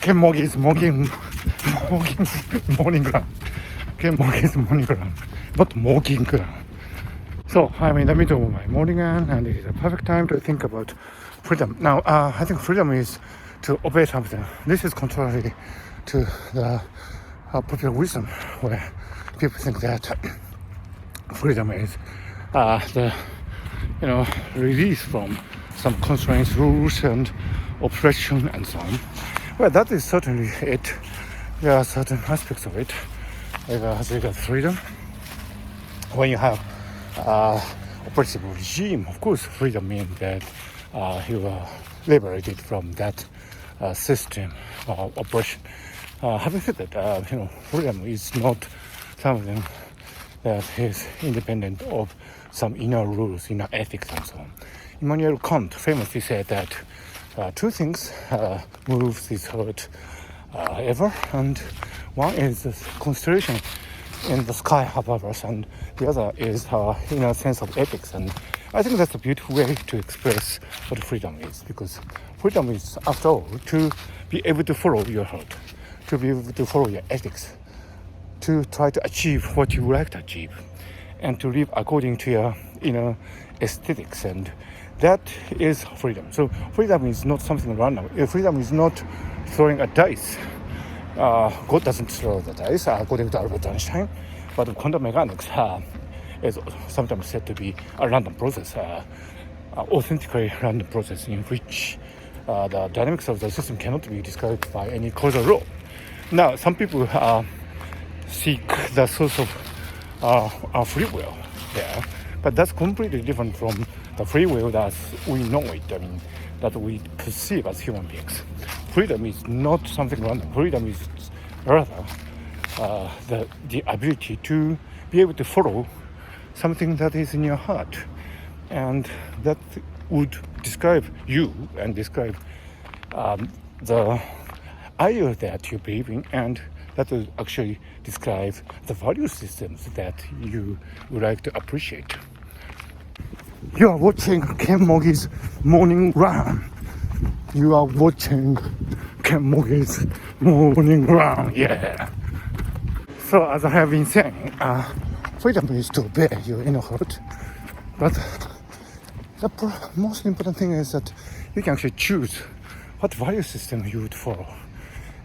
Kenmogi's morning run. Kenmogi's morning run, not walking run. So I'm in the middle of my morning run, and it is a perfect time to think about freedom. Now, I think freedom is to obey something. This is contrary to the popular wisdom, where people think that freedom is the release from some constraints, rules, and oppression, and so on. Well, that is certainly it. There are certain aspects of it, like as regards freedom. When you have oppressive regime, of course, freedom means that you are liberated from that system of oppression. Having said that, freedom is not something that is independent of some inner rules, inner ethics, and so on. Immanuel Kant famously said that two things move this earth ever, and one is the constellation in the sky above us, and the other is our inner sense of ethics. And I think that's a beautiful way to express what freedom is, because freedom is, after all, to be able to follow your heart, to be able to follow your ethics, to try to achieve what you would like to achieve, and to live according to your inner aesthetics. And that is freedom. So freedom is not something random. Freedom is not throwing a dice. God doesn't throw the dice, according to Albert Einstein, but quantum mechanics is sometimes said to be a random process, authentically random process in which the dynamics of the system cannot be described by any causal law. Now, some people seek the source of free will there, but that's completely different from the free will that we know it, that we perceive as human beings. Freedom is not something random. Freedom is rather the ability to be able to follow something that is in your heart, and that would describe you and describe the ideal that you believe in, and that will actually describe the value systems that you would like to appreciate. You are watching Kenmogi's morning run. You are watching Kenmogi's morning run, yeah. So as I have been saying, freedom is to obey your inner heart, but the most important thing is that you can actually choose what value system you would follow.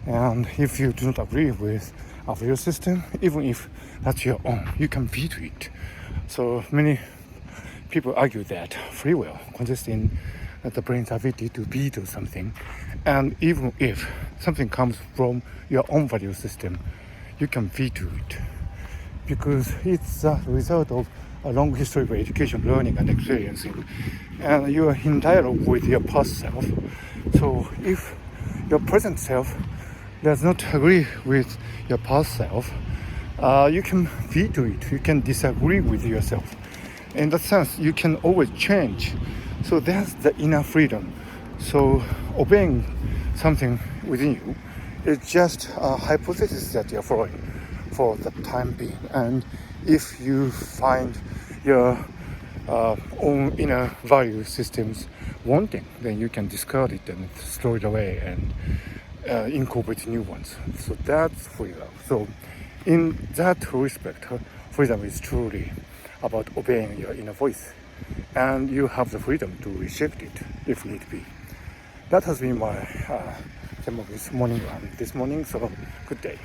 And if you do not agree with a value system, even if that's your own, you can veto it. So many people argue that free will consists in the brain's ability to veto something, and even if something comes from your own value system, you can veto it, because it's a result of a long history of education, learning, and experiencing, and you are in dialogue with your past self. So if your present self does not agree with your past self, you can veto it, you can disagree with yourself. In that sense, you can always change. So that's the inner freedom. So obeying something within you is just a hypothesis that you're following for the time being. And if you find your own inner value systems wanting, then you can discard it and throw it away and incorporate new ones. So that's freedom. So in that respect, freedom is truly about obeying your inner voice, and you have the freedom to reject it if need be. That has been my Kenmogi's morning run this morning, so good day.